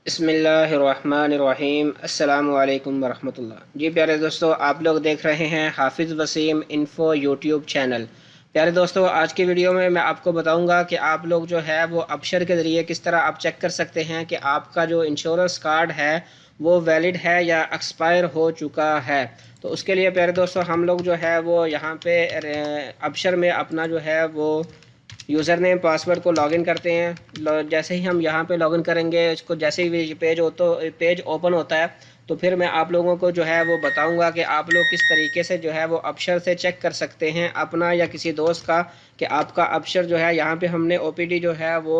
बिस्मिल्लाहिर्रहमानिर्रहीम अस्सलामु अलैकुम वरहमतुल्लाह। जी प्यारे दोस्तों, आप लोग देख रहे हैं हाफिज़ वसीम इन्फो यूट्यूब चैनल। प्यारे दोस्तों, आज की वीडियो में मैं आपको बताऊंगा कि आप लोग जो है वो अबशर के ज़रिए किस तरह आप चेक कर सकते हैं कि आपका जो इंश्योरेंस कार्ड है वो वैलिड है या एक्सपायर हो चुका है। तो उसके लिए प्यारे दोस्तों हम लोग जो है वो यहाँ पे अबशर में अपना जो है वो यूज़र नेम पासवर्ड को लॉगिन करते हैं। जैसे ही हम यहाँ पे लॉगिन करेंगे, इसको जैसे ही पेज ओपन होता है तो फिर मैं आप लोगों को जो है वो बताऊंगा कि आप लोग किस तरीके से जो है वो अबशर से चेक कर सकते हैं अपना या किसी दोस्त का कि आपका अबशर जो है यहाँ पे हमने ओपीडी जो है वो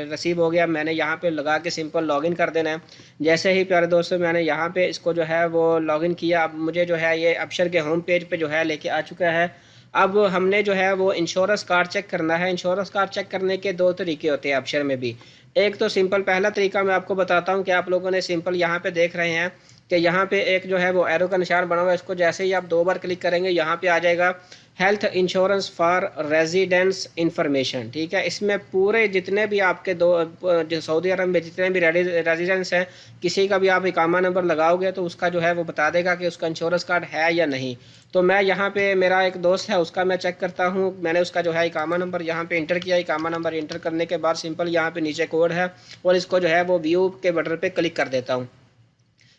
रिसीव हो गया। मैंने यहाँ पे लगा के सिंपल लॉगिन कर देना है। जैसे ही प्यारे दोस्तों मैंने यहाँ पे इसको जो है वो लॉगिन किया, अब मुझे जो है ये अबशर के होम पेज पे जो है लेके आ चुका है। अब हमने जो है वो इंश्योरेंस कार्ड चेक करना है। इंश्योरेंस कार्ड चेक करने के दो तरीके होते हैं अबशर में भी। एक तो सिंपल पहला तरीका मैं आपको बताता हूँ कि आप लोगों ने सिंपल यहाँ पे देख रहे हैं कि यहाँ पे एक जो है वो एरो का निशान बना हुआ है। इसको जैसे ही आप दो बार क्लिक करेंगे यहाँ पे आ जाएगा health insurance for residence information. ठीक है, इसमें पूरे जितने भी आपके जो सऊदी अरब में जितने भी रेजिडेंस हैं, किसी का भी आप इकामा नंबर लगाओगे तो उसका जो है वो बता देगा कि उसका इंश्योरेंस कार्ड है या नहीं। तो मैं यहाँ पे मेरा एक दोस्त है उसका मैं चेक करता हूँ। मैंने उसका जो है इकामा नंबर यहाँ पे इंटर किया। इकामा नंबर इंटर करने के बाद सिंपल यहाँ पे नीचे कोड है और इसको जो है वो व्यू के बटन पे क्लिक कर देता हूँ।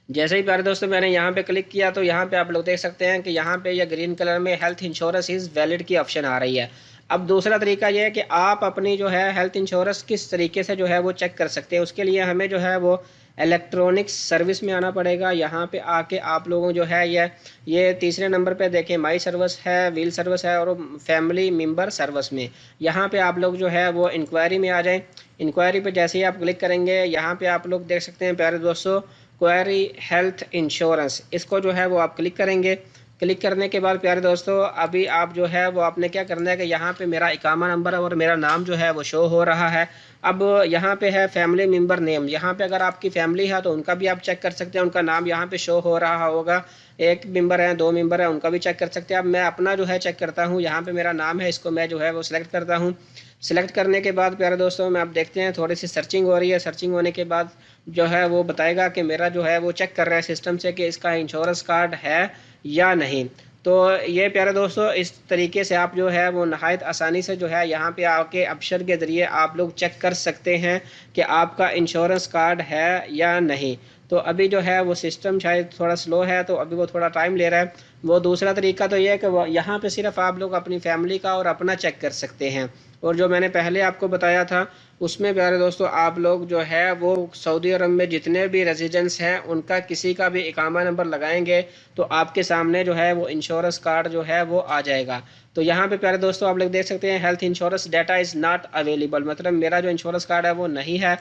जैसे ही प्यारे दोस्तों मैंने यहाँ पे क्लिक किया तो यहाँ पे आप लोग देख सकते हैं कि यहाँ पे ये ग्रीन कलर में हेल्थ इंश्योरेंस इज़ वैलिड की ऑप्शन आ रही है। अब दूसरा तरीका ये है कि आप अपनी जो है हेल्थ इंश्योरेंस किस तरीके से जो है वो चेक कर सकते हैं। उसके लिए हमें जो है वो इलेक्ट्रॉनिक्स सर्विस में आना पड़ेगा। यहाँ पे आके आप लोगों जो है ये तीसरे नंबर पे देखें, माई सर्विस है, व्हील सर्विस है और फैमिली मेम्बर सर्विस में यहाँ पे आप लोग जो है वो इंक्वायरी में आ जाएं। इंक्वायरी पे जैसे ही आप क्लिक करेंगे यहाँ पे आप लोग देख सकते हैं प्यारे दोस्तों क्वेरी हेल्थ इंश्योरेंस, इसको जो है वो आप क्लिक करेंगे। क्लिक करने के बाद प्यारे दोस्तों अभी आप जो है वो आपने क्या करना है कि यहाँ पे मेरा इकामा नंबर और मेरा नाम जो है वो शो हो रहा है। अब यहाँ पे है फैमिली मेम्बर नेम, यहाँ पे अगर आपकी फैमिली है तो उनका भी आप चेक कर सकते हैं, उनका नाम यहाँ पे शो हो रहा होगा। एक मेंबर है, दो मेंबर है, उनका भी चेक कर सकते हैं। अब मैं अपना जो है चेक करता हूँ, यहाँ पे मेरा नाम है, इसको मैं जो है वो सिलेक्ट करता हूँ। सिलेक्ट करने के बाद प्यारे दोस्तों में आप देखते हैं थोड़ी सी सर्चिंग हो रही है। सर्चिंग होने के बाद जो है वो बताएगा कि मेरा जो है वो चेक कर रहा है सिस्टम से कि इसका इंश्योरेंस कार्ड है या नहीं। तो ये प्यारे दोस्तों इस तरीके से आप जो है वो नहायत आसानी से जो है यहाँ पे आके अबशर के ज़रिए आप लोग चेक कर सकते हैं कि आपका इंश्योरेंस कार्ड है या नहीं। तो अभी जो है वो सिस्टम शायद थोड़ा स्लो है तो अभी वो थोड़ा टाइम ले रहा है। वो दूसरा तरीका तो ये है कि वो यहाँ पे सिर्फ आप लोग अपनी फैमिली का और अपना चेक कर सकते हैं। और जो मैंने पहले आपको बताया था उसमें प्यारे दोस्तों आप लोग जो है वो सऊदी अरब में जितने भी रेजिडेंट्स हैं उनका किसी का भी इकामा नंबर लगाएंगे तो आपके सामने जो है वो इंश्योरेंस कार्ड जो है वो आ जाएगा। तो यहाँ पे प्यारे दोस्तों आप लोग देख सकते हैं health insurance data is not available, मतलब मेरा जो इंश्योरेंस कार्ड है वो नहीं है।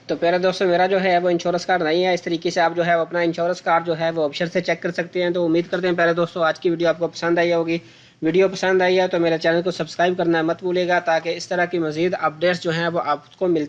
तो प्यारे दोस्तों मेरा जो है वो इंश्योरेंस कार्ड नहीं है। इस तरीके से आप जो है वो अपना इंश्योरेंस कार्ड जो है वो ऑप्शन से चेक कर सकते हैं। तो उम्मीद करते हैं प्यारे दोस्तों आज की वीडियो आपको पसंद आई होगी। वीडियो पसंद आई है तो मेरे चैनल को सब्सक्राइब करना मत भूलिएगा ताकि इस तरह की मज़ीद अपडेट्स जो हैं वो आपको मिलती